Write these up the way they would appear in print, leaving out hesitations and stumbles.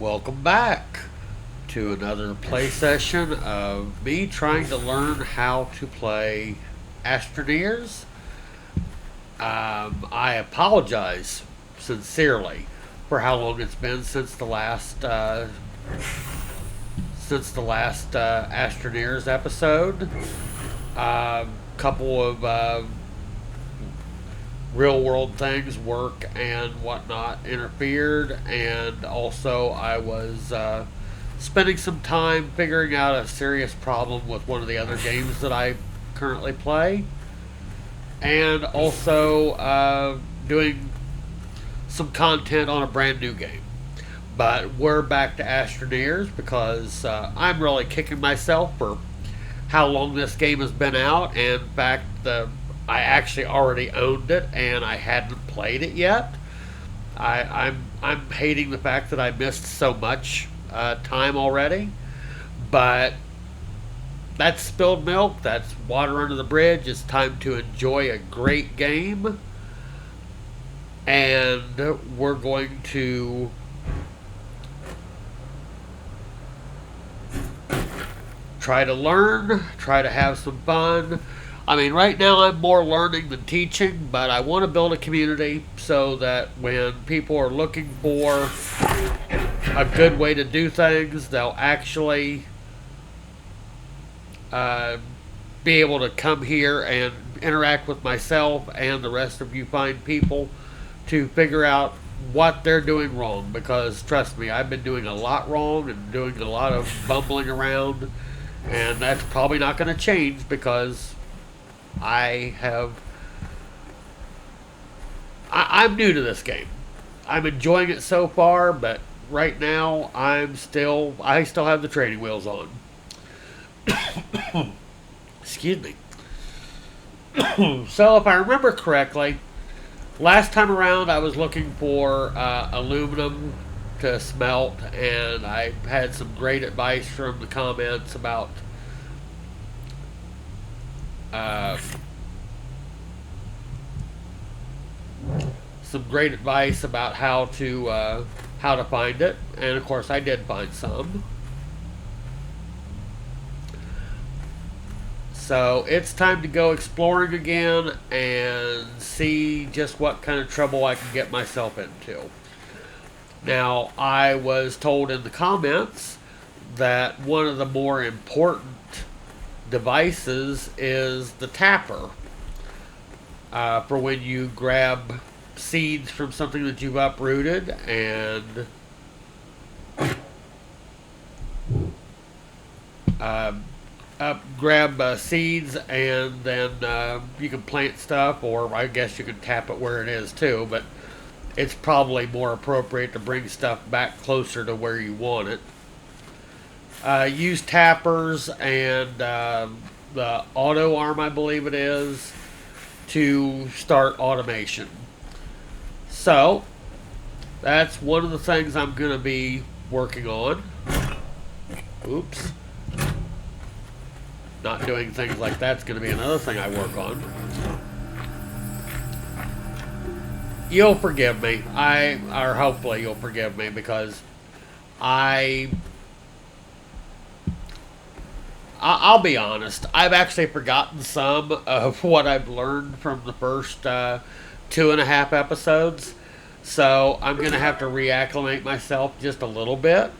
Welcome back to another play session of me trying to learn how to play Astroneers. I apologize sincerely for how long it's been since the last Astroneers episode. Couple of real world things, work and whatnot, interfered, and also I was spending some time figuring out a serious problem with one of the other games that I currently play, and also doing some content on a brand new game. But we're back to Astroneers because I'm really kicking myself for how long this game has been out. And in fact, I actually already owned it and I hadn't played it yet. I'm hating the fact that I missed so much time already, but that's spilled milk. That's water under the bridge. It's time to enjoy a great game, and we're going to try to learn, try to have some fun. I mean, right now I'm more learning than teaching, but I want to build a community so that when people are looking for a good way to do things, they'll actually be able to come here and interact with myself and the rest of you fine people to figure out what they're doing wrong. Because trust me, I've been doing a lot wrong and doing a lot of bumbling around, and that's probably not going to change because I'm new to this game. I'm enjoying it so far, but right now I still have the training wheels on. Excuse me. So if I remember correctly, last time around I was looking for aluminum to smelt, and I had some great advice from the comments about how to find it, and of course I did find some. So it's time to go exploring again and see just what kind of trouble I can get myself into. Now, I was told in the comments that one of the more important devices is the tapper, for when you grab seeds from something that you've uprooted and grab seeds, and then you can plant stuff, or I guess you can tap it where it is too, but it's probably more appropriate to bring stuff back closer to where you want it. Use tappers and the auto arm, I believe it is, to start automation. So that's one of the things I'm going to be working on. Oops. Not doing things like that's going to be another thing I work on. You'll forgive me. Or hopefully you'll forgive me, because I'll be honest. I've actually forgotten some of what I've learned from the first 2.5 episodes. So I'm going to have to reacclimate myself just a little bit.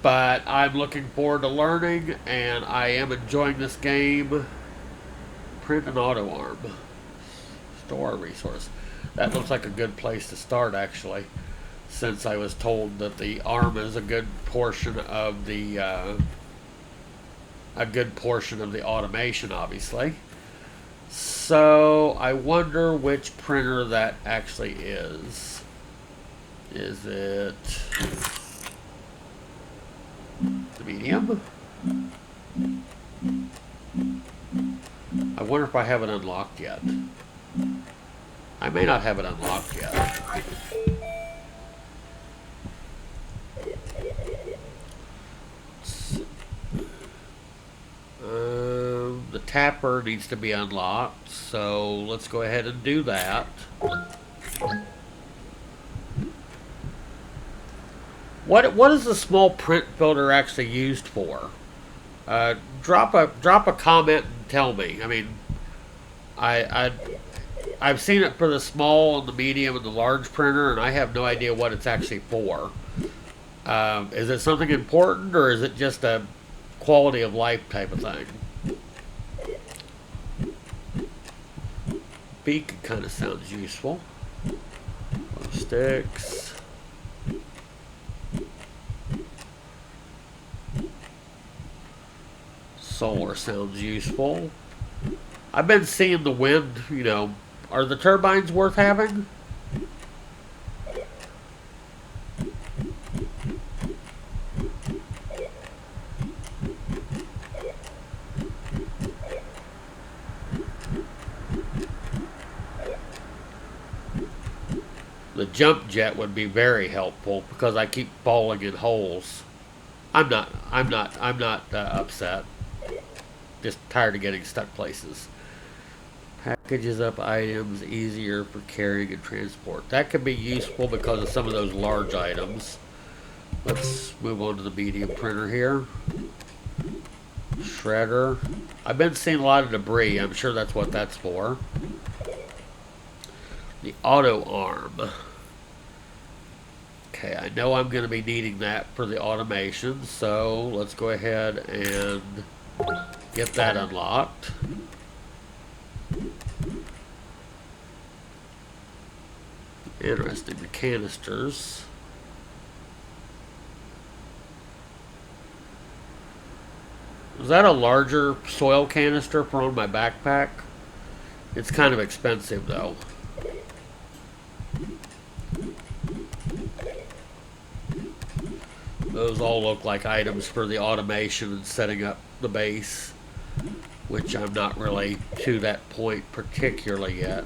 But I'm looking forward to learning, and I am enjoying this game. Print an auto arm. Store a resource. That looks like a good place to start, actually, since I was told that the arm is a good portion of the automation, obviously. So I wonder which printer that actually is. Is it the medium? I wonder if I have it unlocked yet. I may not have it unlocked yet. The tapper needs to be unlocked, so let's go ahead and do that. What is the small print filter actually used for? Drop a comment and tell me. I mean, I I've seen it for the small and the medium and the large printer, and I have no idea what it's actually for. Is it something important, or is it just a quality of life type of thing? Beak kind of sounds useful. Sticks. Solar sounds useful. I've been seeing the wind, you know. Are the turbines worth having? The jump jet would be very helpful because I keep falling in holes. I'm not upset. Just tired of getting stuck places. Packages up items easier for carrying and transport. That could be useful because of some of those large items. Let's move on to the medium printer here. Shredder. I've been seeing a lot of debris. I'm sure that's what that's for. The auto arm. Okay, I know I'm going to be needing that for the automation, so let's go ahead and get that unlocked. Interesting, the canisters. Is that a larger soil canister for on my backpack? It's kind of expensive though. Those all look like items for the automation and setting up the base, which I'm not really to that point particularly yet.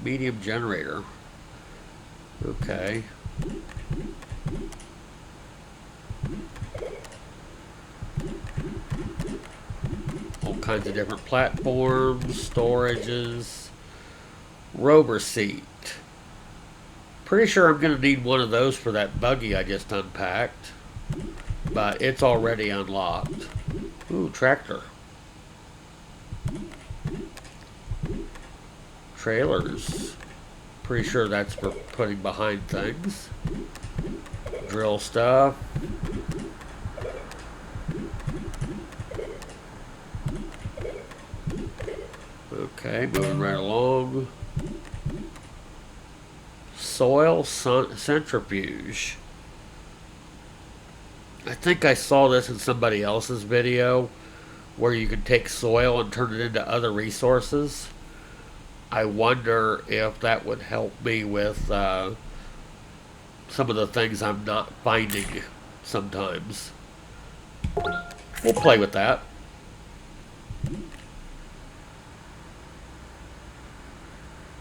Medium generator. Okay. All kinds of different platforms, storages, rover seat. Pretty sure I'm going to need one of those for that buggy I just unpacked, but it's already unlocked. Ooh, tractor. Trailers. Pretty sure that's for putting behind things. Drill stuff. Okay, moving right along. Soil centrifuge. I think I saw this in somebody else's video where you could take soil and turn it into other resources. I wonder if that would help me with some of the things I'm not finding sometimes. We'll play with that.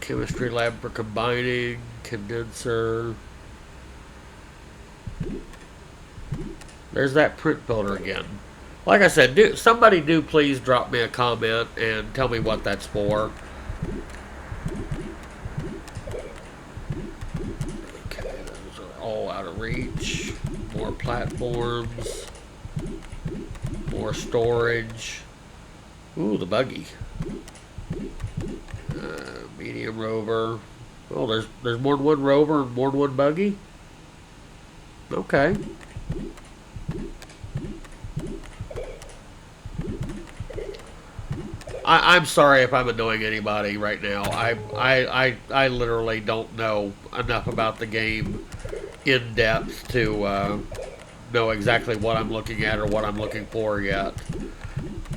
Chemistry lab for combining, condenser. There's that print filter again. Like I said, somebody please drop me a comment and tell me what that's for. Okay, those are all out of reach. More platforms. More storage. Ooh, the buggy. Medium rover. Oh, there's more than one rover and more than one buggy? Okay. I'm sorry if I'm annoying anybody right now. I literally don't know enough about the game in depth to know exactly what I'm looking at or what I'm looking for yet.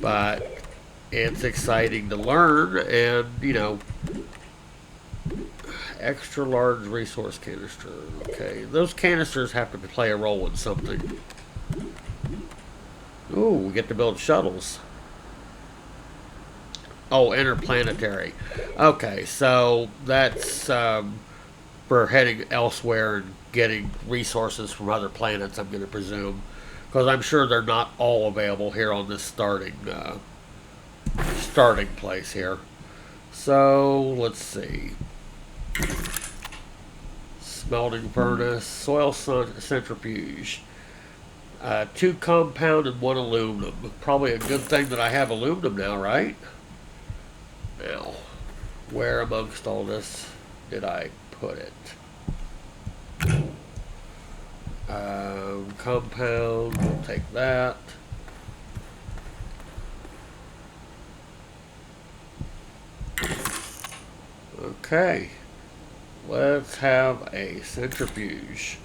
But it's exciting to learn, and you know, extra large resource canister. Okay, those canisters have to play a role in something. Ooh, we get to build shuttles. Oh, interplanetary. Okay, so that's for heading elsewhere and getting resources from other planets, I'm going to presume. Because I'm sure they're not all available here on this starting place here. So, let's see. smelting furnace, centrifuge. 2 compound and 1 aluminum. Probably a good thing that I have aluminum now, right? Now, where amongst all this did I put it? Compound, we'll take that. Okay, let's have a centrifuge.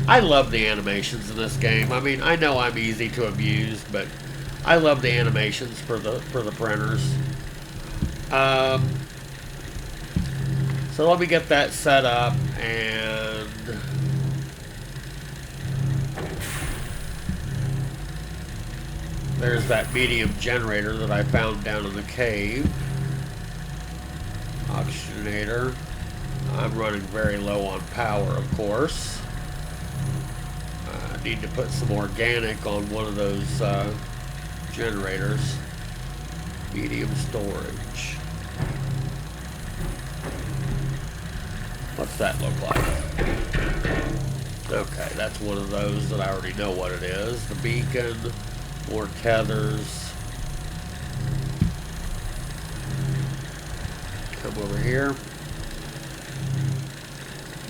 I love the animations in this game. I mean, I know I'm easy to abuse, but I love the animations for the printers. So let me get that set up, and there's that medium generator that I found down in the cave. Oxygenator. I'm running very low on power, of course. I need to put some organic on one of those generators. Medium storage. What's that look like? Okay, that's one of those that I already know what it is. The beacon, more tethers. Come over here.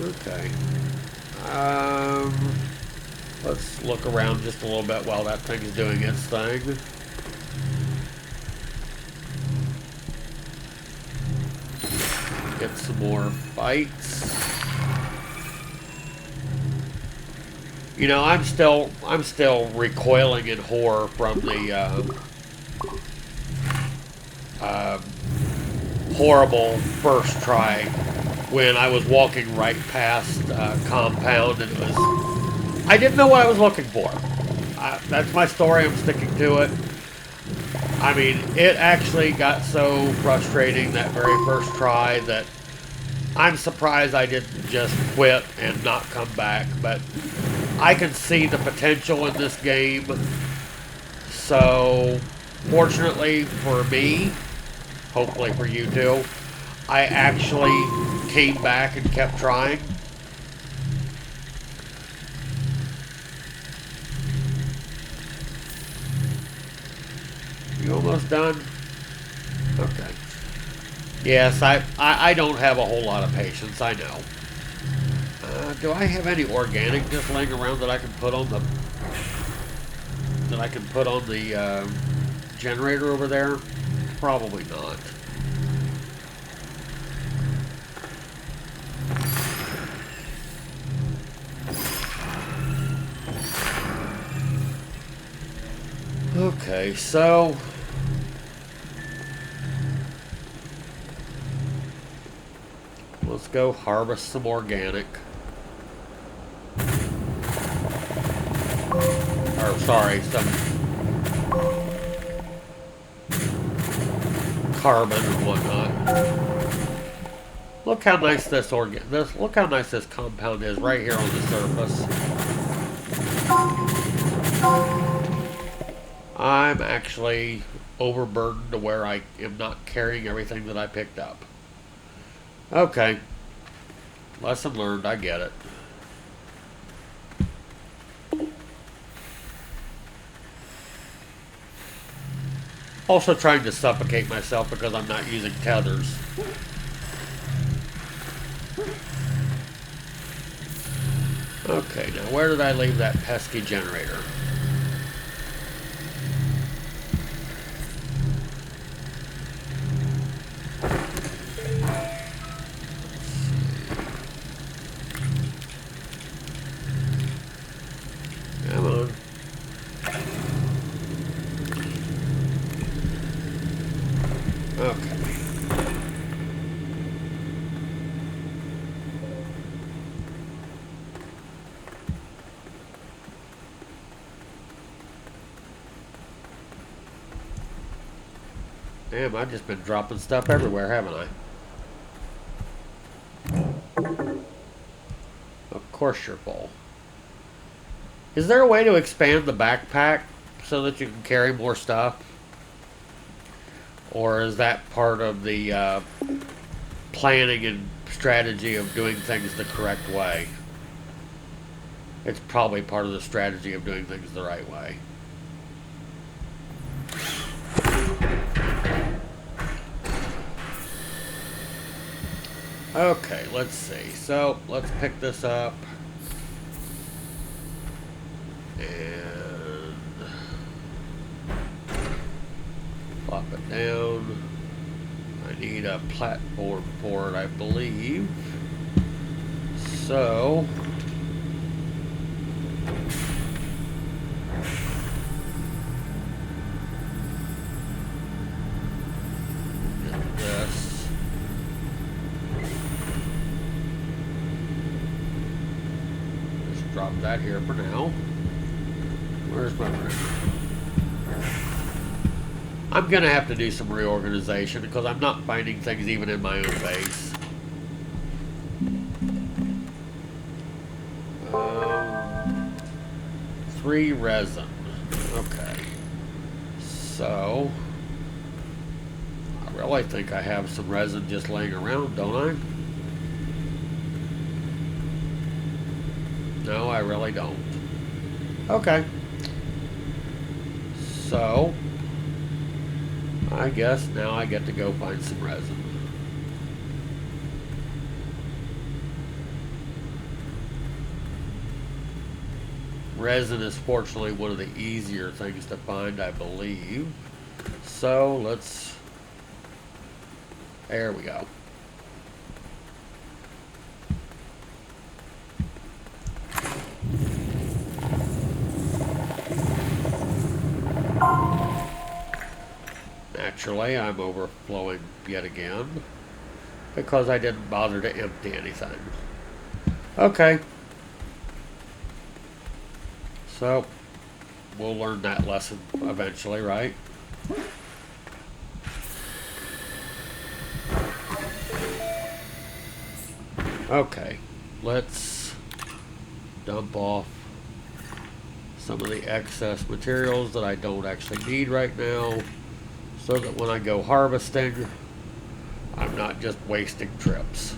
Okay. Let's look around just a little bit while that thing's doing its thing. Get some more fights. You know, I'm still recoiling in horror from the horrible first try when I was walking right past compound, and I didn't know what I was looking for. That's my story. I'm sticking to it. I mean, it actually got so frustrating that very first try that I'm surprised I didn't just quit and not come back. But I can see the potential in this game. So, fortunately for me, hopefully for you too, I actually came back and kept trying. You almost done? Okay. Yes, I don't have a whole lot of patience, I know. Do I have any organic just laying around that I can put on the generator over there? Probably not. Okay, so let's go harvest some organic. Or sorry, some carbon and whatnot. Look how nice look how nice this compound is right here on the surface. I'm actually overburdened to where I am not carrying everything that I picked up. Okay. Lesson learned, I get it. Also trying to suffocate myself because I'm not using tethers. Okay, now where did I leave that pesky generator? Come on. Okay. Damn, I've just been dropping stuff everywhere, haven't I? Of course you're full. Is there a way to expand the backpack so that you can carry more stuff? Or is that part of the planning and strategy of doing things the correct way. It's probably part of the strategy of doing things the right way. Okay, let's see. So, let's pick this up. And plop it down. I need a platform for it, I believe. So, get this. Just drop that here for now. Where's my printer? I'm going to have to do some reorganization because I'm not finding things even in my own base. 3 resin. Okay. So, I really think I have some resin just laying around, don't I? No, I really don't. Okay. So, I guess now I get to go find some resin. Resin is fortunately one of the easier things to find, I believe. So let's... There we go. Naturally, I'm overflowing yet again because I didn't bother to empty anything. Okay. So, we'll learn that lesson eventually, right? Okay, let's dump off some of the excess materials that I don't actually need right now, so that when I go harvesting, I'm not just wasting trips.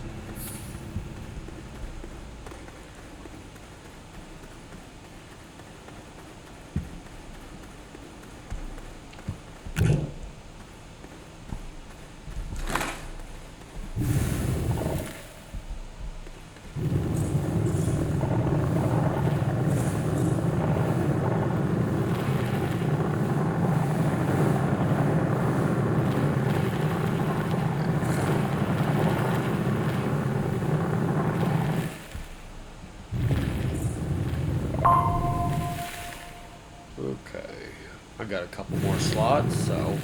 I got a couple more slots, so.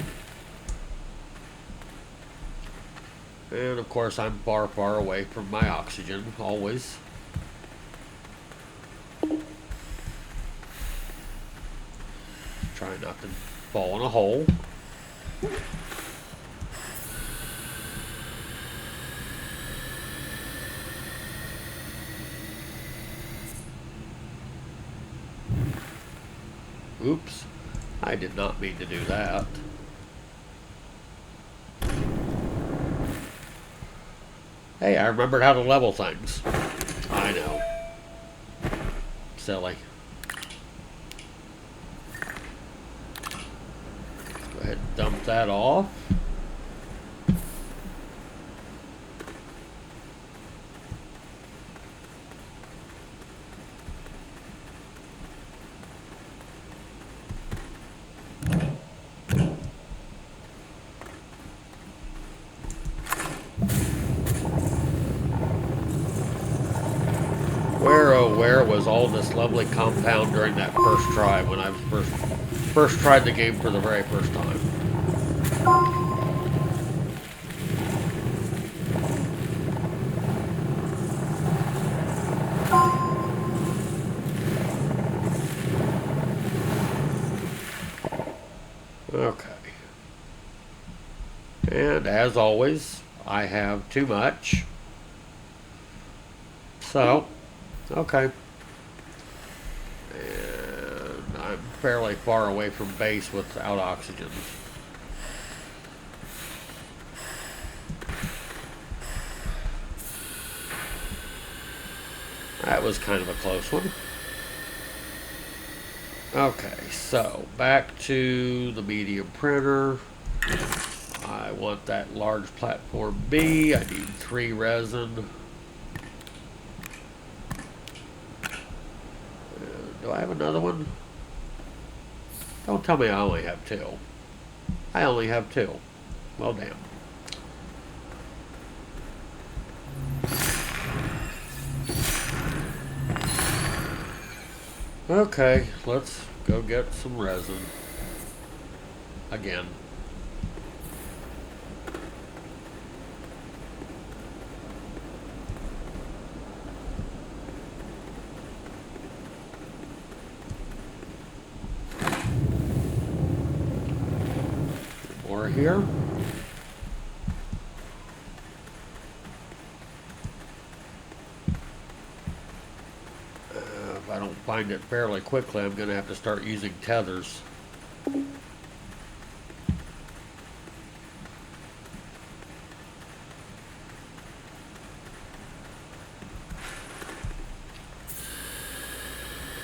And of course, I'm far, far away from my oxygen, always. Try not to fall in a hole. Oops. I did not mean to do that. Hey, I remembered how to level things. I know. Silly. Go ahead and dump that off. Where was all this lovely compound during that first try when I first tried the game for the very first time? Okay. And as always, I have too much. So, okay. And I'm fairly far away from base without oxygen. That was kind of a close one. Okay, so back to the medium printer. I want that large platform B. I need 3 resin. Do I have another one? Don't tell me I only have 2. I only have 2. Well, damn. Okay, let's go get some resin. Again. More here. If I don't find it fairly quickly, I'm going to have to start using tethers.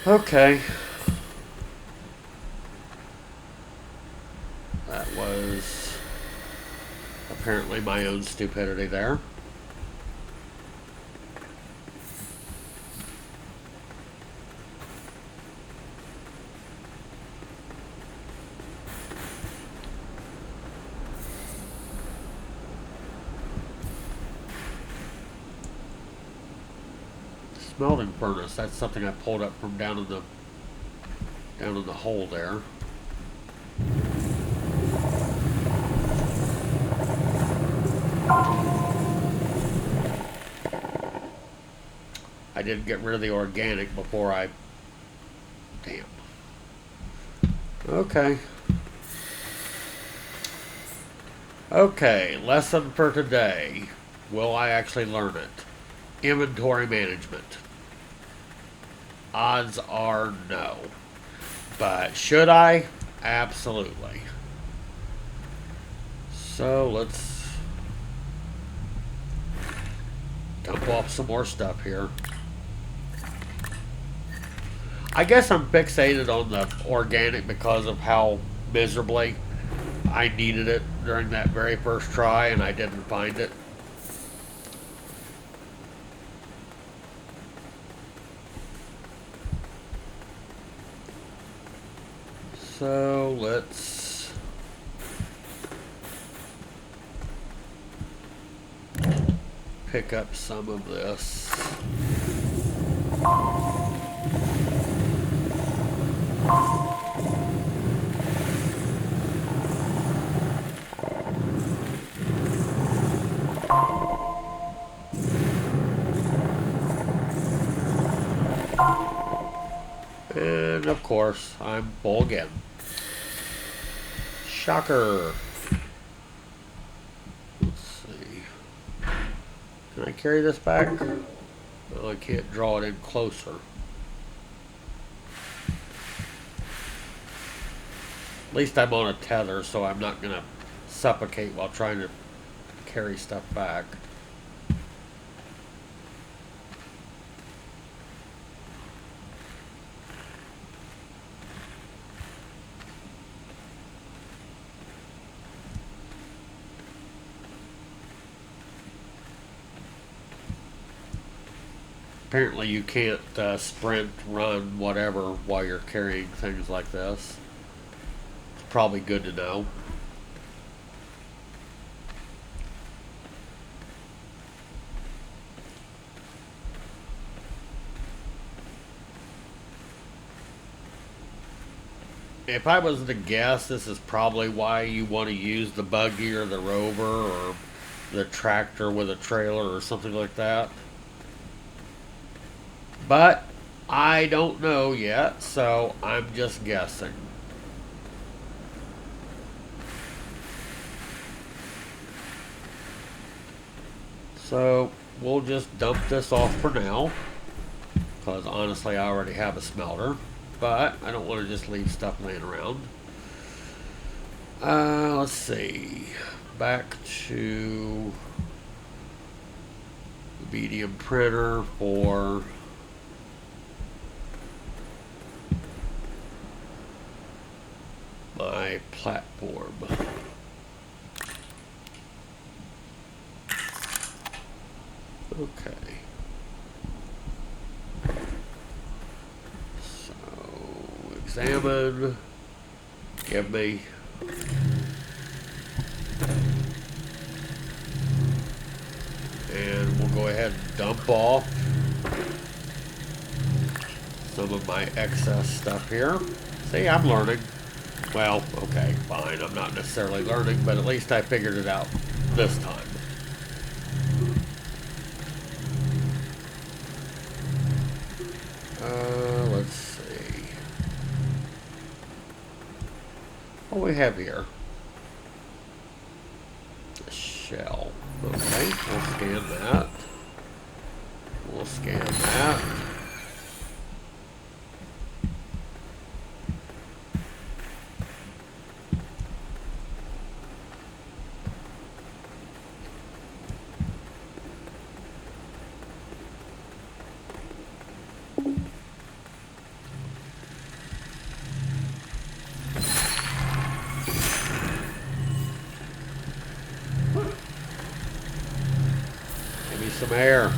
Okay. That was apparently my own stupidity there. Smelting furnace, that's something I pulled up from down in the hole there. I did get rid of the organic before I... Damn. Okay. Okay, lesson for today. Will I actually learn it? Inventory management. Odds are no. But should I? Absolutely. So let's dump off some more stuff here. I guess I'm fixated on the organic because of how miserably I needed it during that very first try and I didn't find it. So let's pick up some of this. And of course, I'm full again. Shocker. Let's see. Can I carry this back? No, I can't draw it in closer. At least I'm on a tether, so I'm not going to suffocate while trying to carry stuff back. Apparently you can't sprint, run, whatever while you're carrying things like this. It's probably good to know. If I was to guess, this is probably why you want to use the buggy or the rover or the tractor with a trailer or something like that. But I don't know yet, so I'm just guessing. So we'll just dump this off for now, because honestly I already have a smelter, but I don't want to just leave stuff laying around. Let's see. Back to the medium printer for examine. Give me. And we'll go ahead and dump off some of my excess stuff here. See, I'm learning. Well, okay, fine. I'm not necessarily learning, but at least I figured it out this time. Let's see. What do we have here? A shell. Okay, we'll scan that. We'll scan that. Some air.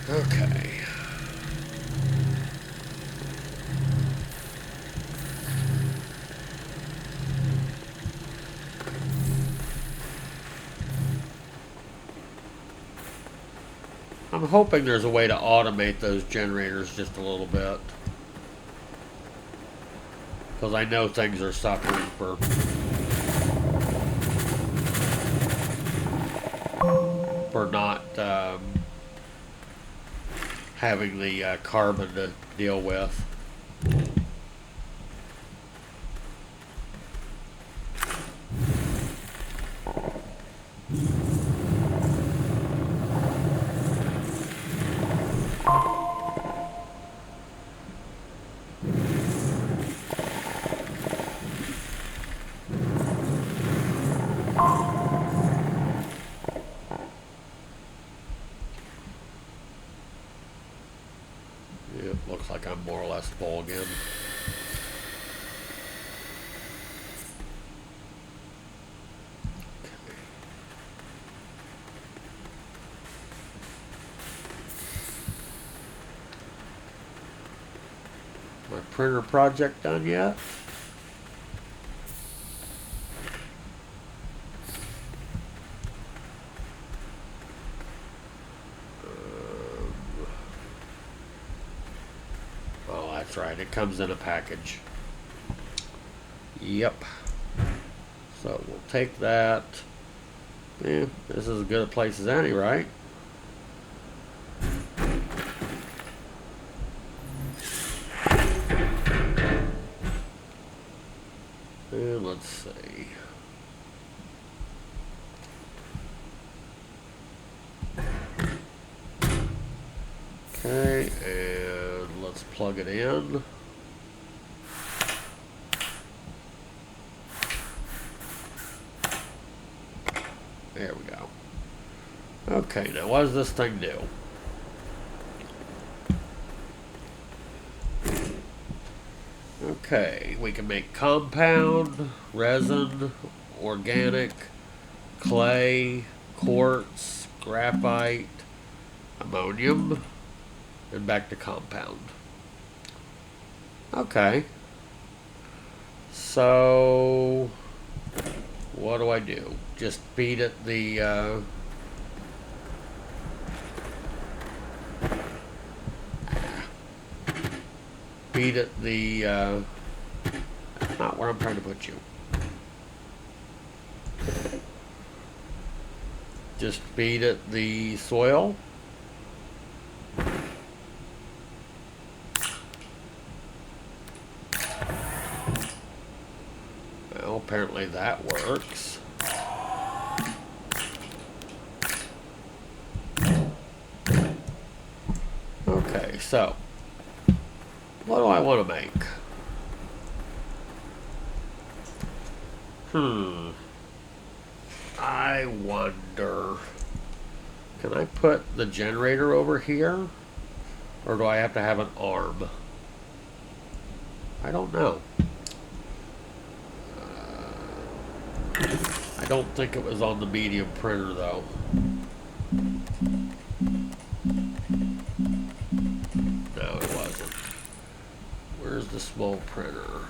Okay. I'm hoping there's a way to automate those generators just a little bit. Because I know things are suffering for not having the carbon to deal with. Looks like I'm more or less full again. My printer project done yet? That's right, it comes in a package. Yep. So we'll take that. Yeah, this is as good a place as any, right? And let's see. Okay, and let's plug it in. There we go. Okay, now what does this thing do? Okay, we can make compound, resin, organic, clay, quartz, graphite, ammonium, and back to compound. Okay. So, what do I do? Just feed it the, not where I'm trying to put you. Just feed it the soil. Well, apparently that works. Okay, so what do I want to make? I wonder, can I put the generator over here? Or do I have to have an arm? I don't know. I don't think it was on the medium printer though. the small printer?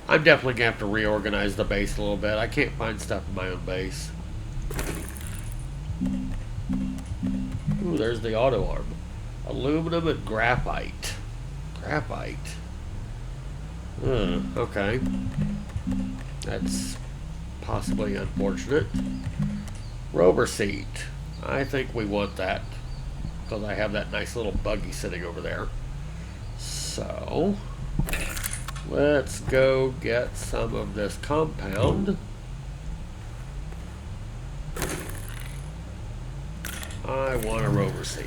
I'm definitely going to have to reorganize the base a little bit. I can't find stuff in my own base. Ooh, there's the auto arm. Aluminum and graphite. Graphite. Okay. That's possibly unfortunate. Rover seat. I think we want that because I have that nice little buggy sitting over there. So, let's go get some of this compound. I want a rover seat.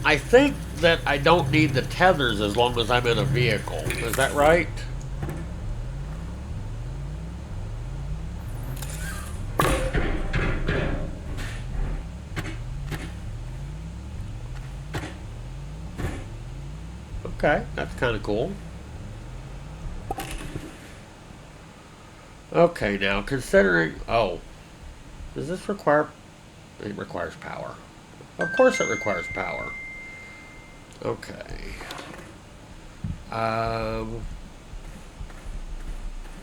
I think that I don't need the tethers as long as I'm in a vehicle. Is that right? Okay, that's kind of cool. Okay, now considering... Oh, does this require... It requires power. Of course it requires power. Okay.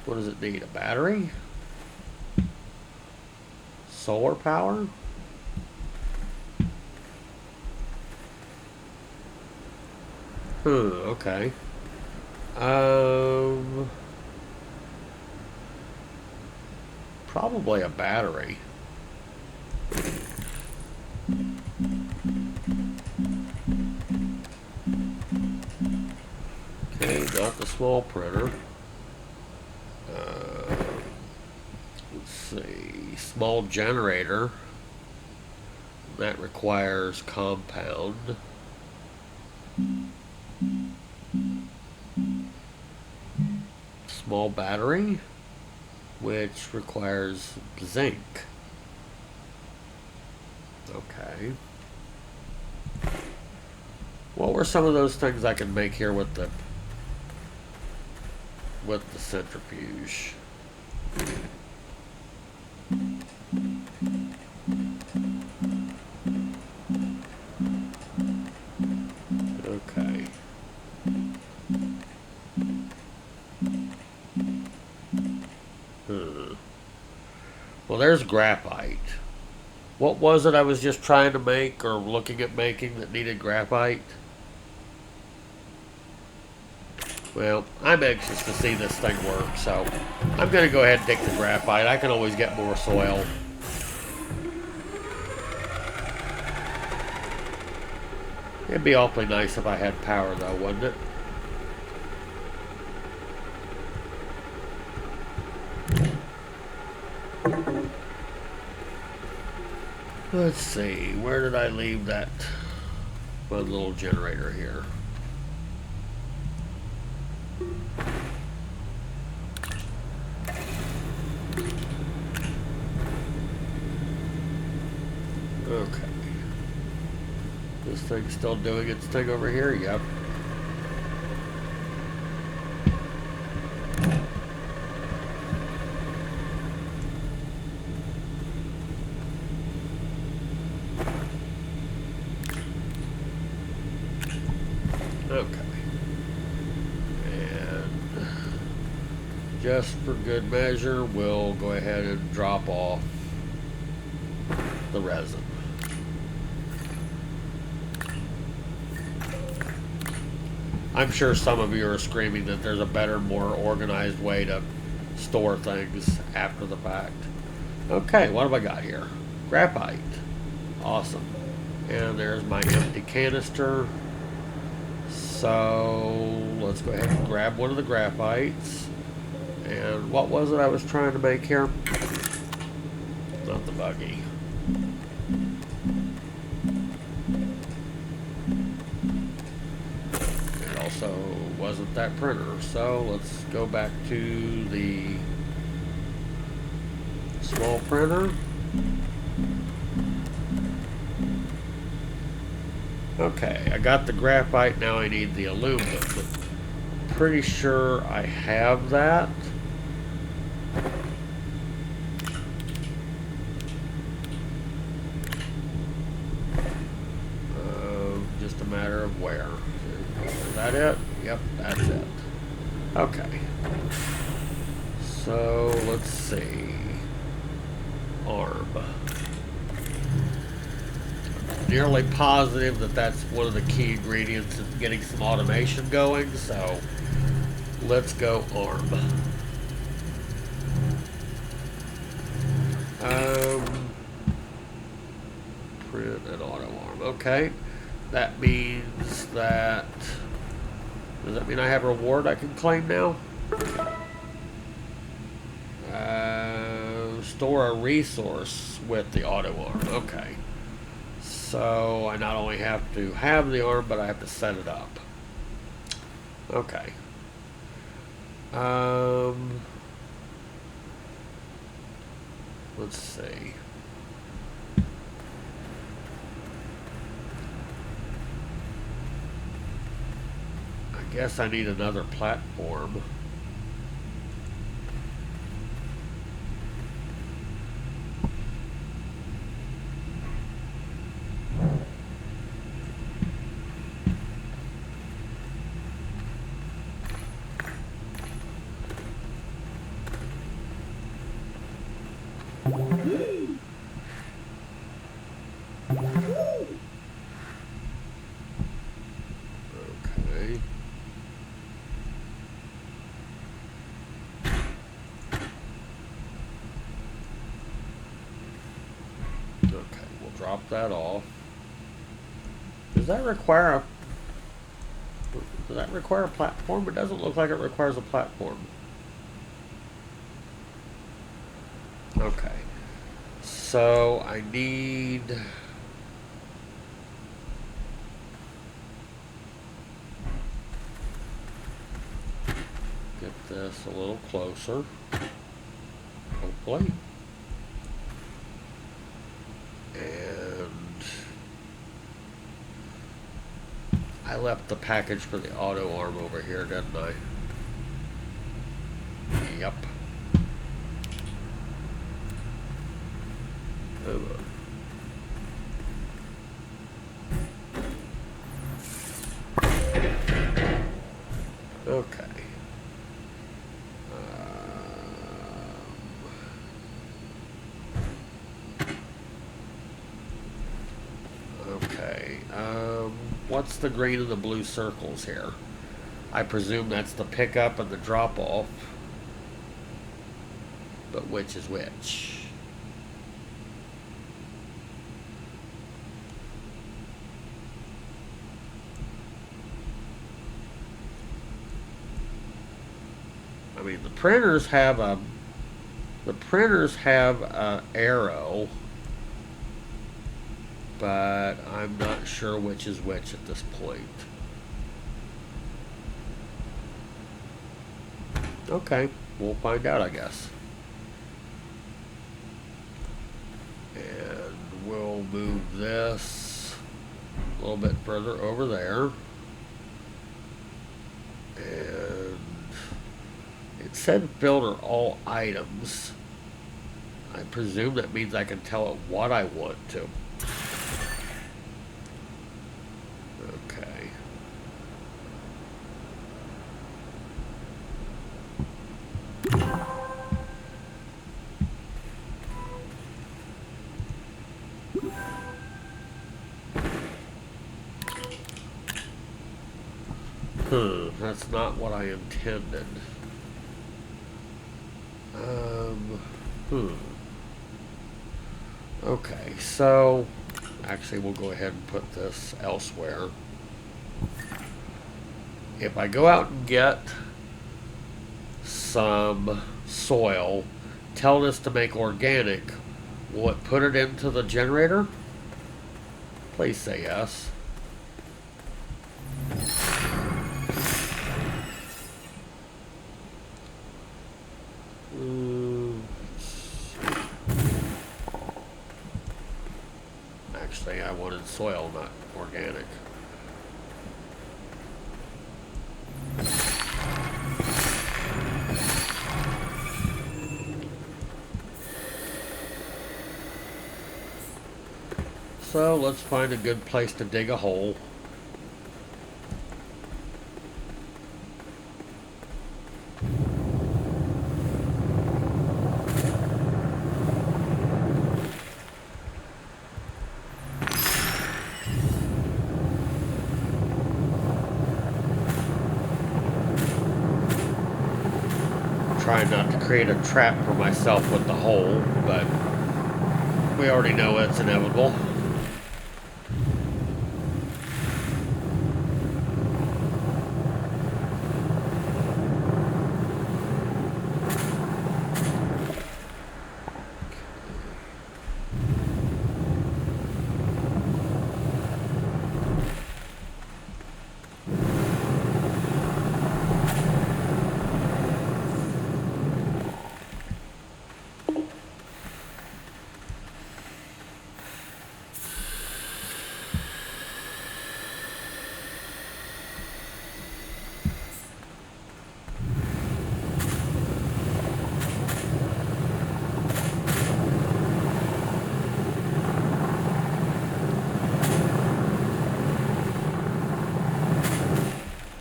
What does it need? A battery? Solar power? Okay. Probably a battery. Okay, not the small printer. Let's see. Small generator. That requires compound. Small battery, which requires zinc. Okay. What were some of those things I can make here with the centrifuge? Okay. Well, there's graphite. What was it I was just trying to make or looking at making that needed graphite? Well, I'm anxious to see this thing work, so I'm going to go ahead and take the graphite. I can always get more soil. It'd be awfully nice if I had power, though, wouldn't it? Let's see, where did I leave that one little generator here? Okay. This thing's still doing its thing over here? Yep. Okay. And just for good measure, we'll go ahead and drop off the resin. I'm sure some of you are screaming that there's a better, more organized way to store things after the fact. Okay, what have I got here? Graphite. Awesome. And there's my empty canister. So let's go ahead and grab one of the graphites. And what was it I was trying to make here? Not the buggy. It also wasn't that printer. So let's go back to the small printer. Okay, I got the graphite, now I need the aluminum. But pretty sure I have that. just a matter of where. Is that it? Yep, that's it. Okay. So, let's see. Arm. Nearly positive that that's one of the key ingredients in getting some automation going, so let's go arm. Print and auto arm. Okay. That means that... Does that mean I have a reward I can claim now? Store a resource with the auto arm. Okay. So I not only have to have the arm, but I have to set it up. Okay. Let's see. I guess I need another platform. Drop that off. Does that require a platform? It doesn't look like it requires a platform. Okay. So I need get this a little closer. Hopefully. I left the package for the auto arm over here, didn't I? Yep. Okay. What's the green and the blue circles here? I presume that's the pickup and the drop off. But which is which? I mean, the printers have a arrow, but I'm not sure which is which at this point. Okay, we'll find out, I guess. And we'll move this a little bit further over there. And it said filter all items. I presume that means I can tell it what I want to. Okay. That's not what I intended. Okay, so actually we'll go ahead and put this elsewhere. If I go out and get some soil, tell this to make organic, will it put it into the generator? Please say yes. Actually, I wanted soil, not organic. So let's find a good place to dig a hole. trying not to create a trap for myself with the hole, but we already know it's inevitable.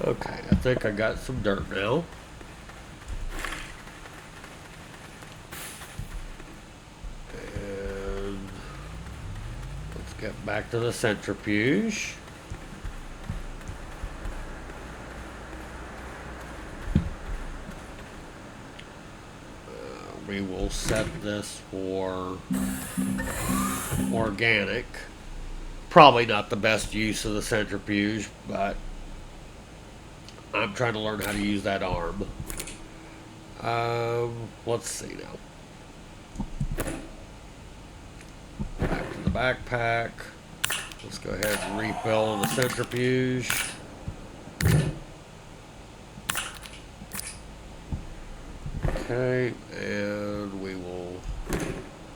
Okay, I think I got some dirt now. And let's get back to the centrifuge. We will set this for organic. Probably not the best use of the centrifuge, but I'm trying to learn how to use that arm. Let's see now. Back to the backpack. Let's go ahead and refill on the centrifuge. Okay, and we will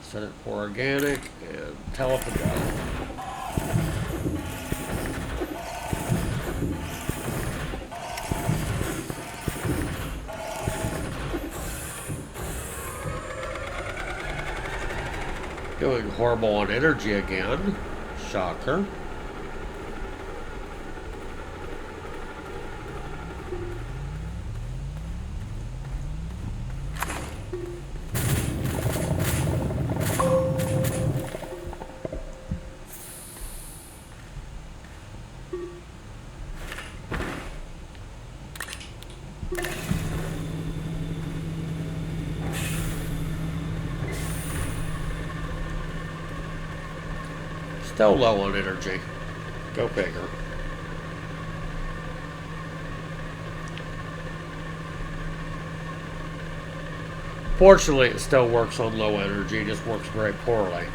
set it for organic and tell it to go. Doing horrible on energy again. Shocker. Still low on energy. Go figure. Fortunately, it still works on low energy. It just works very poorly.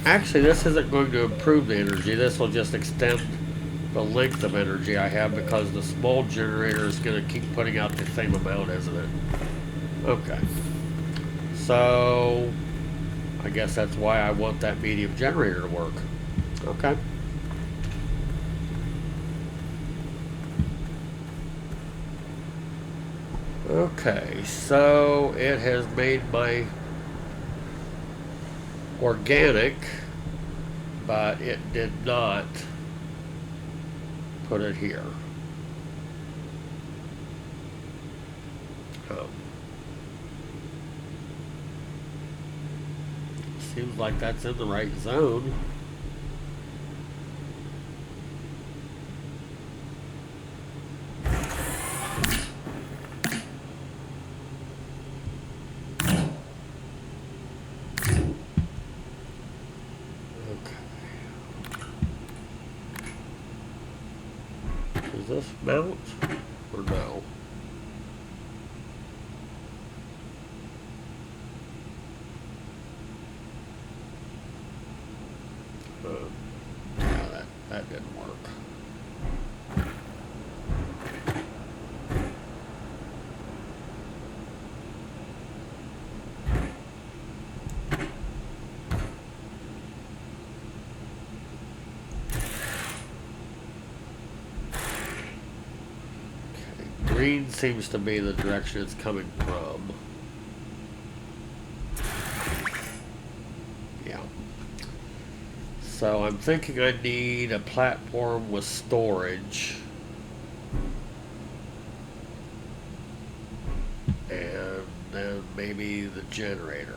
Actually, this isn't going to improve the energy. This will just extend the length of energy I have because the small generator is going to keep putting out the same amount, isn't it? Okay. So, I guess that's why I want that medium generator to work. Okay. Okay, so it has made my organic, but it did not put it here. Seems like that's in the right zone. Does this mount or no? No, that didn't work. green seems to be the direction it's coming from. Yeah. So I'm thinking I need a platform with storage. And then maybe the generator.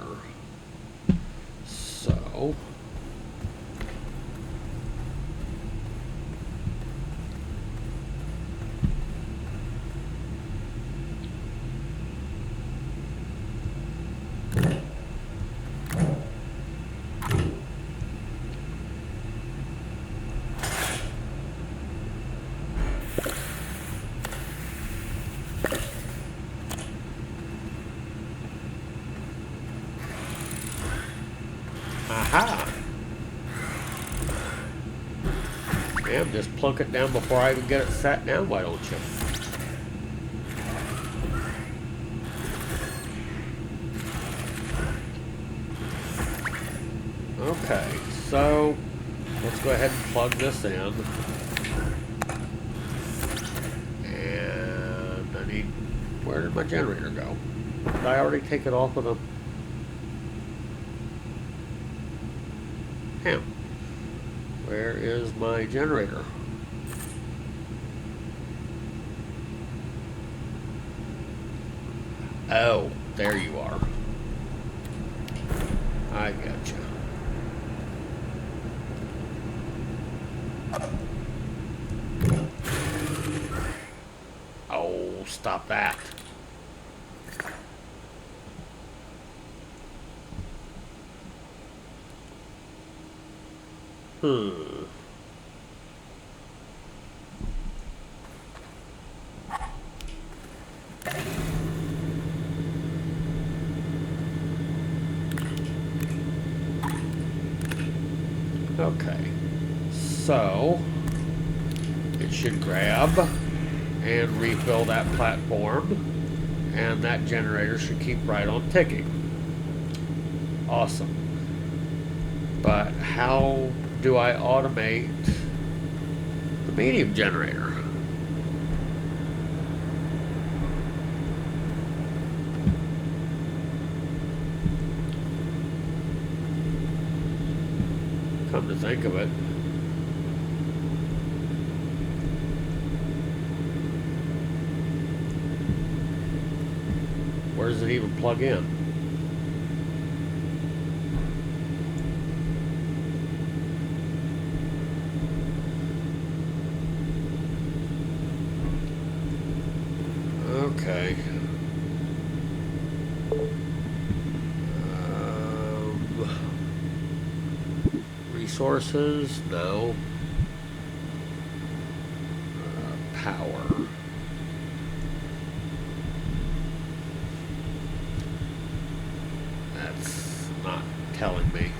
So... Aha! Damn, just plunk it down before I even get it sat down, why don't you? Okay, so let's go ahead and plug this in. And I need... Where did my generator go? Did I already take it off of the... Damn. Where is my generator? Oh, there you are. I gotcha. Oh, stop that. Okay, so it should grab and refill that platform, and that generator should keep right on ticking. Awesome. But how do I automate the medium generator? Come to think of it, where does it even plug in? Okay. Resources? No. Power. That's not telling me.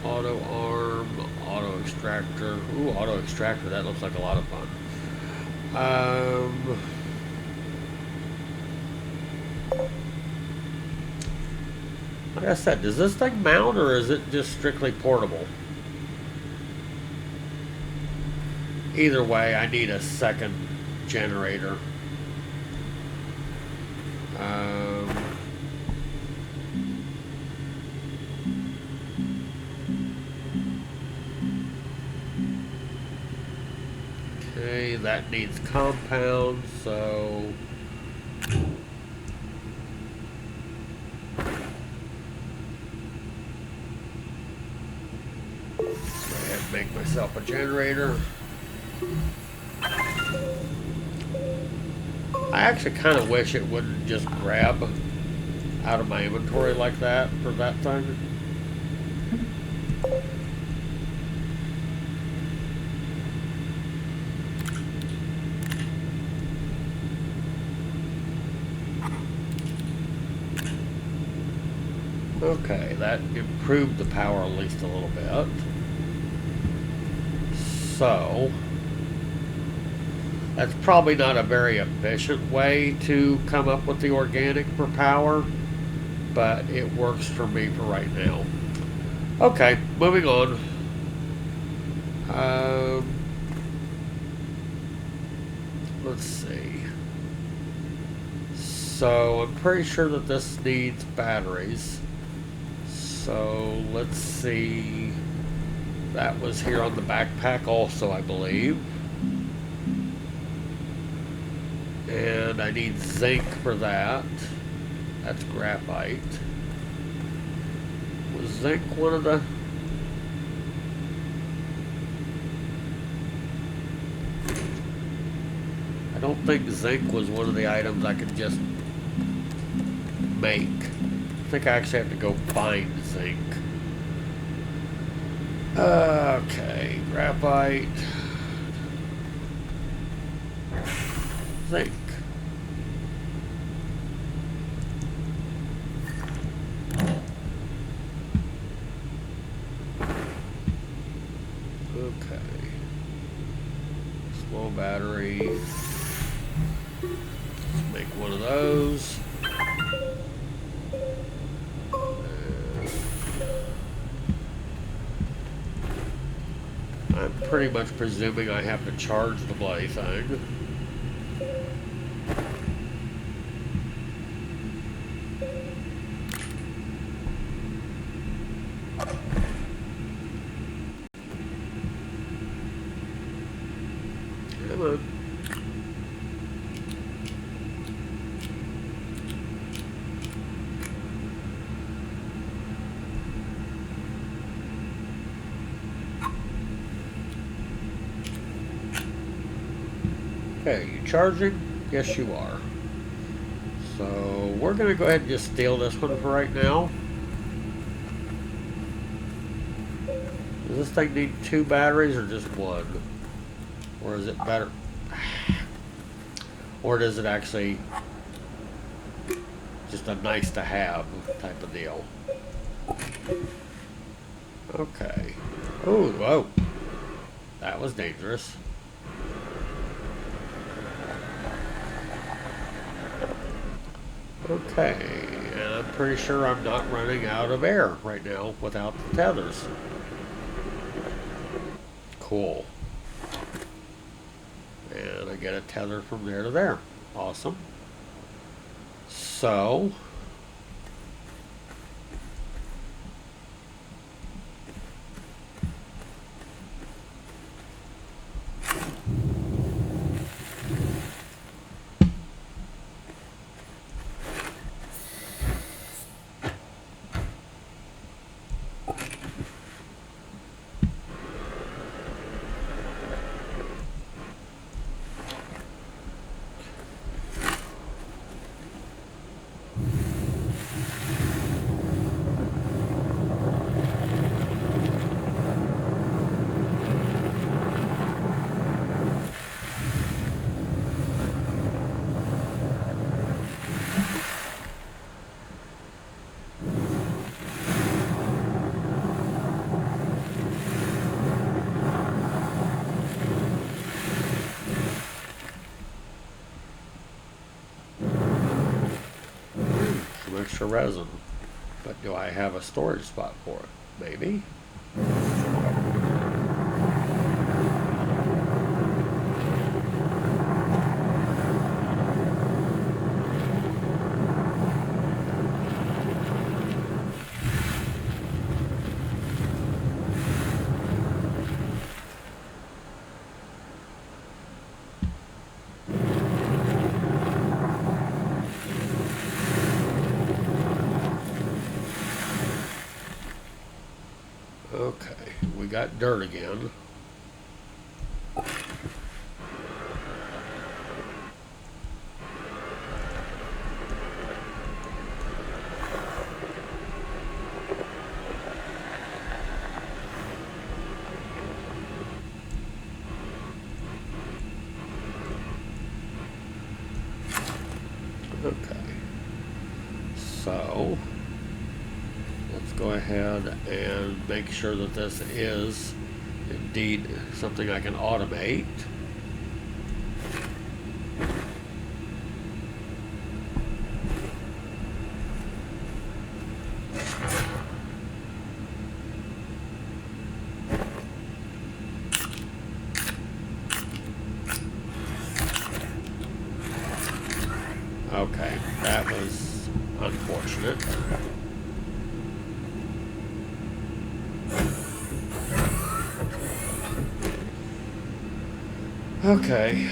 Auto arm, auto extractor. Ooh, auto extractor, that looks like a lot of fun. Like I said, does this thing mount or is it just strictly portable? Either way, I need a second generator. Okay, that needs compound, so... Make myself a generator. I actually kind of wish it wouldn't just grab out of my inventory like that for that thing. Okay, that improved the power at least a little bit. So, that's probably not a very efficient way to come up with the organic for power, but it works for me for right now. Okay, moving on. let's see. So I'm pretty sure that this needs batteries. So let's see. That was here on the backpack also, I believe. And I need zinc for that. That's graphite. Was zinc one of the... I don't think zinc was one of the items I could just make. I think I actually have to go find zinc. Okay, graphite. Zinc. Okay. Small battery. Let's make one of those. I'm pretty much presuming I have to charge the bloody thing. Come on. Okay, you charging? Yes, you are. So we're going to go ahead and just steal this one for right now. Does this thing need 2 batteries or just 1? Or is it better? Or does it actually just a nice to have type of deal? Okay. Oh, whoa. That was dangerous. Okay, and I'm pretty sure I'm not running out of air right now without the tethers. Cool. And I get a tether from there to there. Awesome. So, some extra resin. But do I have a storage spot for it? Maybe. Okay, we got dirt again. Okay, so let's go ahead and make sure that this is indeed something I can automate. Okay, that was unfortunate. Okay.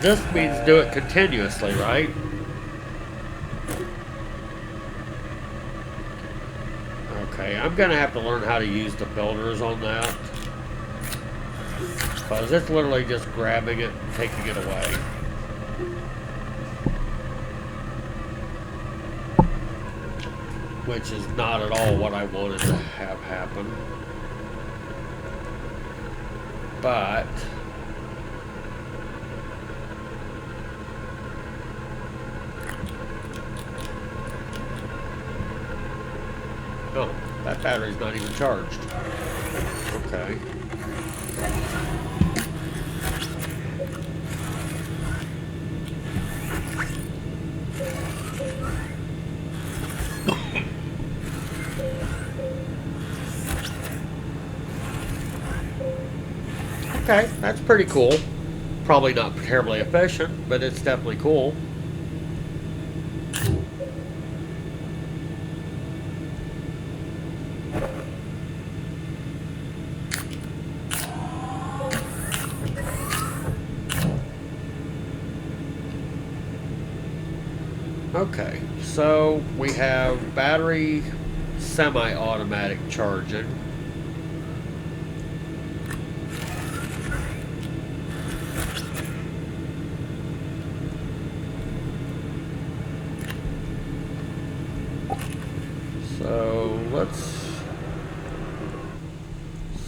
This means do it continuously, right? Okay, I'm gonna have to learn how to use the builders on that. Because it's literally just grabbing it and taking it away. Which is not at all what I wanted to have happen. But oh, that battery's not even charged. Okay. Okay, that's pretty cool. Probably not terribly efficient, but it's definitely cool. Okay, so we have battery semi-automatic charging. So let's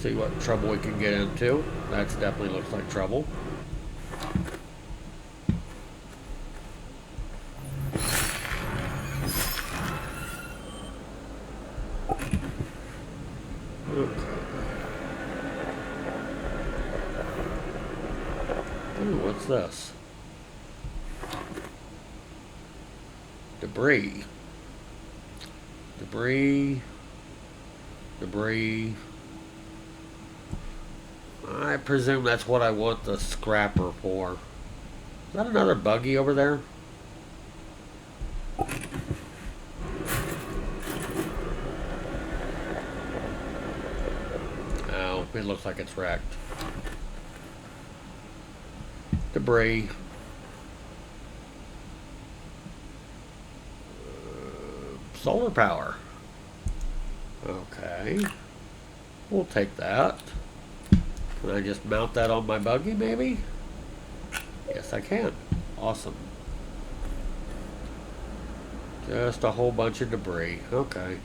see what trouble we can get into. That definitely looks like trouble. Ooh, what's this? Debris. Debris. Debris. I presume that's what I want the scrapper for. Is that another buggy over there? Oh, it looks like it's wrecked. Debris. Solar power. Okay. We'll take that. Can I just mount that on my buggy, maybe? Yes, I can. Awesome. Just a whole bunch of debris. Okay.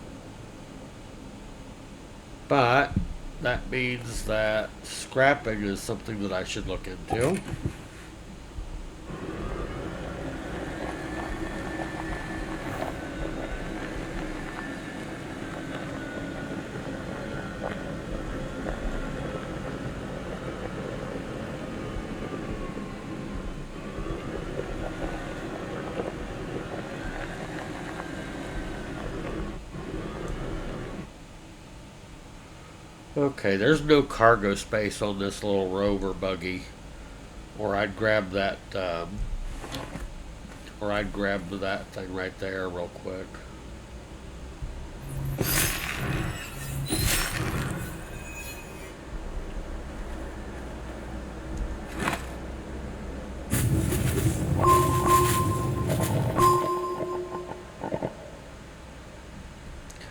But that means that scrapping is something that I should look into. Okay, there's no cargo space on this little rover buggy. Or I'd grab that, that thing right there real quick.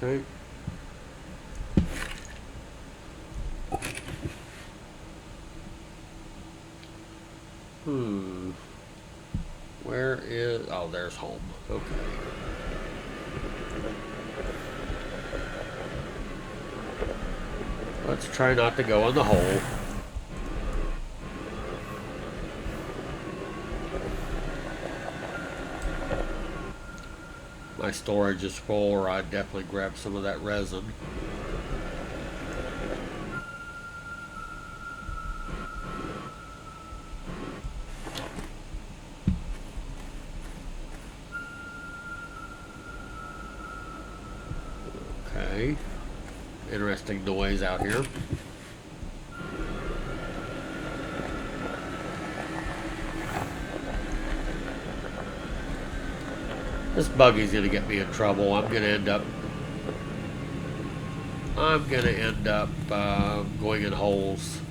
Okay. Where is... Oh, there's home. Okay. Let's try not to go in the hole. My storage is full, or I'd definitely grab some of that resin. Okay. Interesting noise out here. This buggy's gonna get me in trouble. I'm gonna end up going in holes.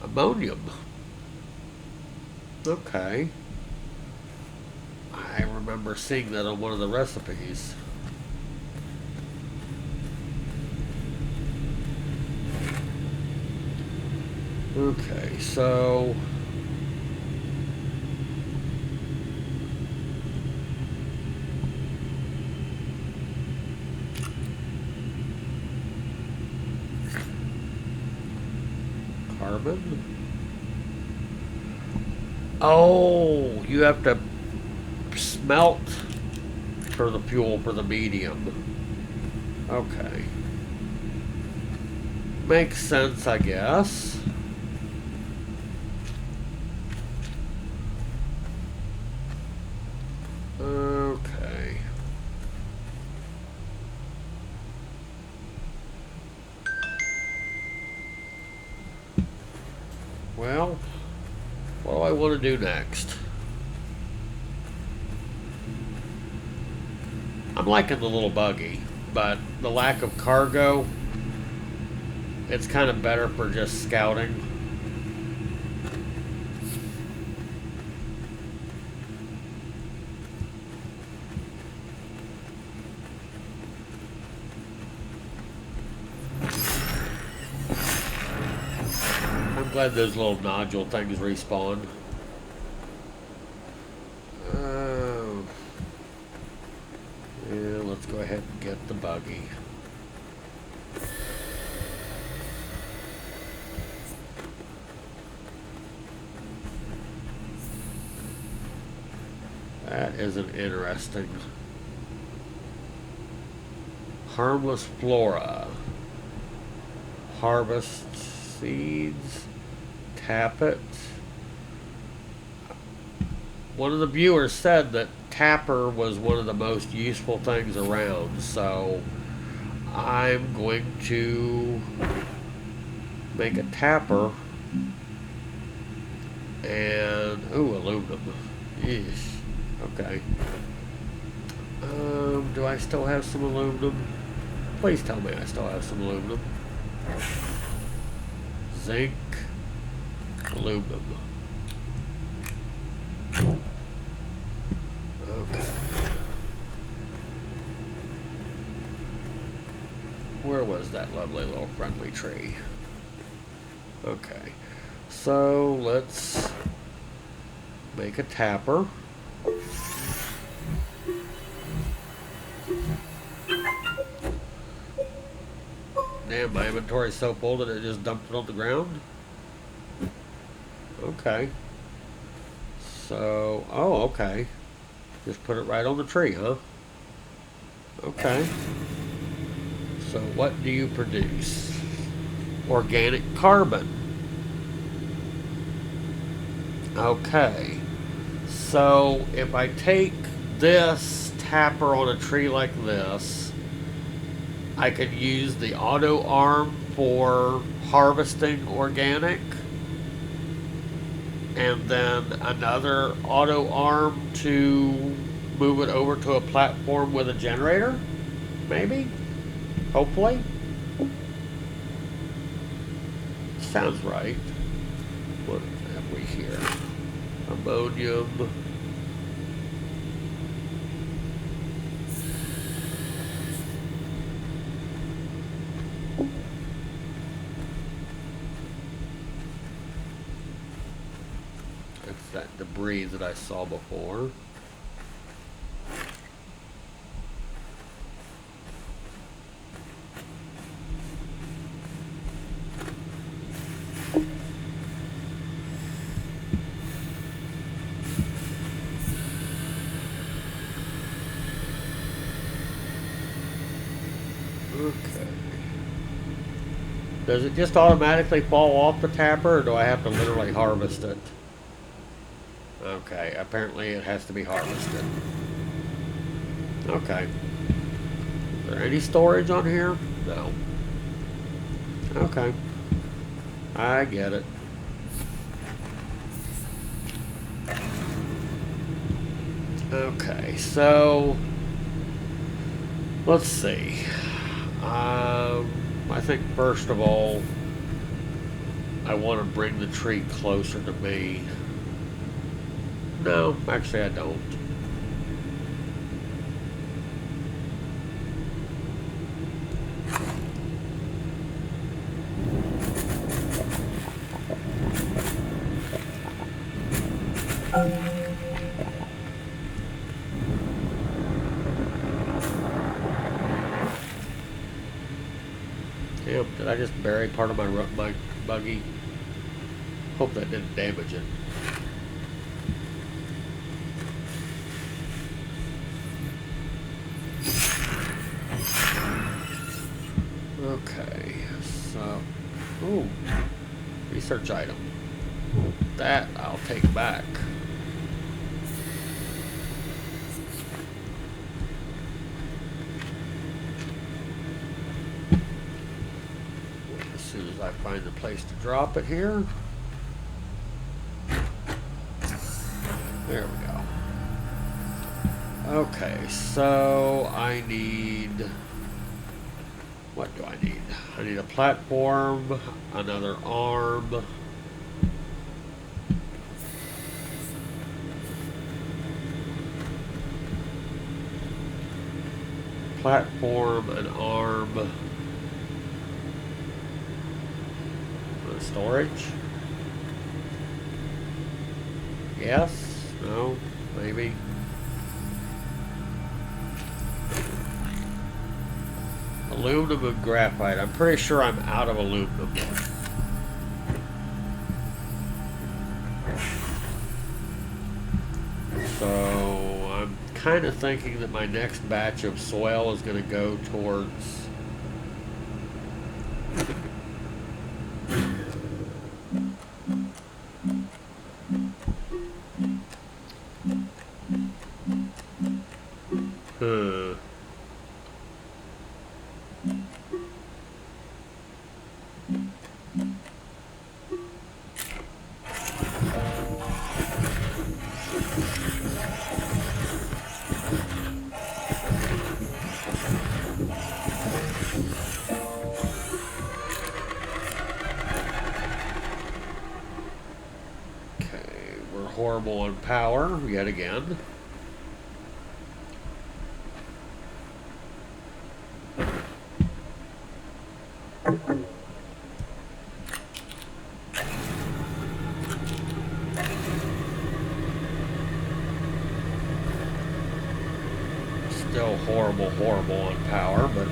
Ammonium. Okay. I remember seeing that on one of the recipes. Okay, so carbon. Oh, you have to smelt for the fuel for the medium. Okay. Makes sense, I guess. Okay. Well, what do I want to do next? I'm liking the little buggy, but the lack of cargo, it's kind of better for just scouting. I'm glad those little nodule things respawn. Yeah, let's go ahead and get the buggy. That is an interesting. Harmless flora. Harvest seeds. Tap it. One of the viewers said that tapper was one of the most useful things around, so I'm going to make a tapper. And ooh, aluminum. Yeesh. Okay. Do I still have some aluminum? Please tell me I still have some aluminum. Zinc, aluminum. Okay. Where was that lovely little friendly tree? Okay. So let's make a tapper. Damn, my inventory's so full that it just dumped it on the ground. Okay. So, oh, okay. Just put it right on the tree, huh? Okay. So what do you produce? Organic carbon. Okay. So if I take this tapper on a tree like this, I could use the auto arm for harvesting organic, and then another auto arm to move it over to a platform with a generator, maybe, hopefully. Sounds right. What have we here? Ammonium. That's that debris that I saw before. Okay. Does it just automatically fall off the tapper, or do I have to literally harvest it? Okay, apparently it has to be harvested. Okay. Is there any storage on here? No. Okay. I get it. Okay, so let's see. I think first of all, I want to bring the tree closer to me. No, actually I don't. Damn, did I just bury part of my buggy? Hope that didn't damage it. Okay, so, ooh, research item. That I'll take back. As soon as I find the place to drop it here. There we go. Okay, so I need... What do I need? I need a platform, another arm. Platform, an arm. Storage? Yes? No? Maybe? Aluminum and graphite. I'm pretty sure I'm out of aluminum. So I'm kind of thinking that my next batch of soil is going to go towards horrible on power yet again. Still horrible on power, but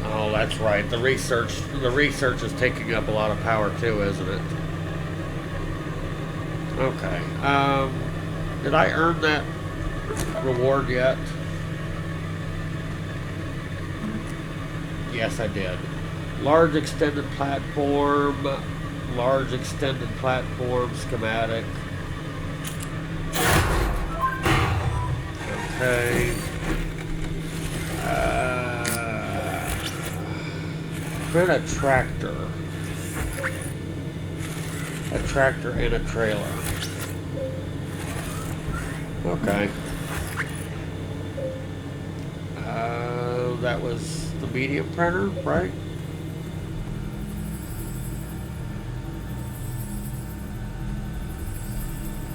oh, that's right. The research is taking up a lot of power too, isn't it? Okay. Did I earn that reward yet? Yes, I did. Large extended platform schematic. Okay. Then a tractor and a trailer. Okay. That was the medium printer, right?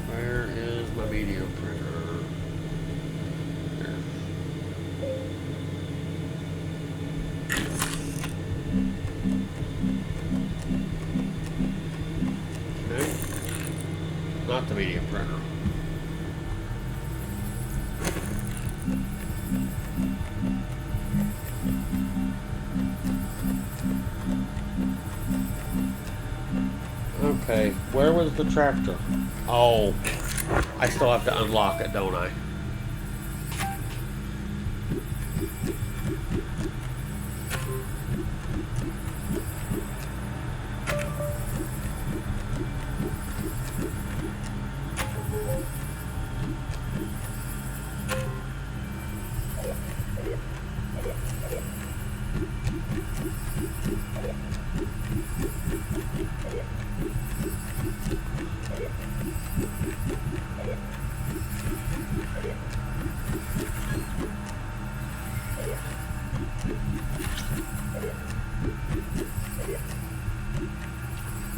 Where is my medium printer? There. Okay. Not the medium printer. Okay, where was the tractor? Oh, I still have to unlock it, don't I?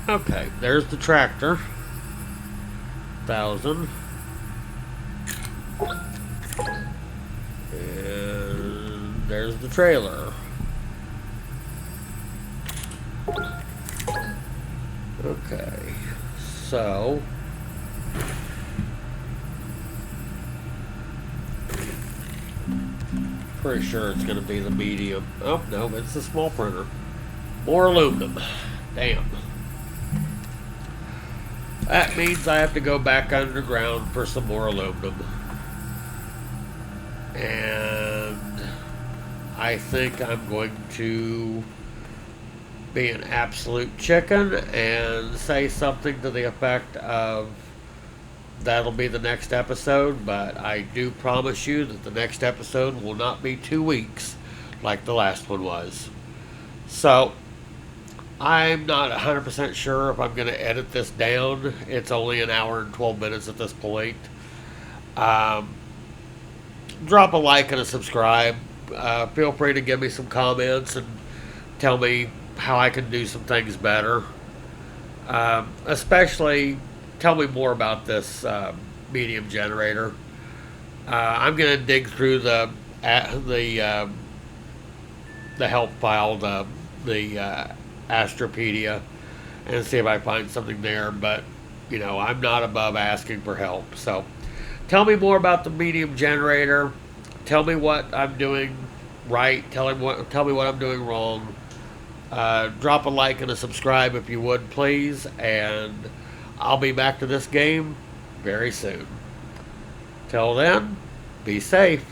Okay, there's the tractor. 1,000. And there's the trailer. Okay, so pretty sure it's going to be the medium. Oh, no, it's the small printer. More aluminum. Damn. That means I have to go back underground for some more aluminum. And I think I'm going to be an absolute chicken and say something to the effect of that'll be the next episode, but I do promise you that the next episode will not be 2 weeks like the last one was. So, I'm not 100% sure if I'm going to edit this down. It's only an hour and 12 minutes at this point. Drop a like and a subscribe. Feel free to give me some comments and tell me how I can do some things better. Especially, tell me more about this medium generator. I'm going to dig through the help file, the Astropedia, and see if I find something there. But I'm not above asking for help. So, tell me more about the medium generator. Tell me what I'm doing right. Tell me what I'm doing wrong. Drop a like and a subscribe if you would, please. And I'll be back to this game very soon. Till then, be safe.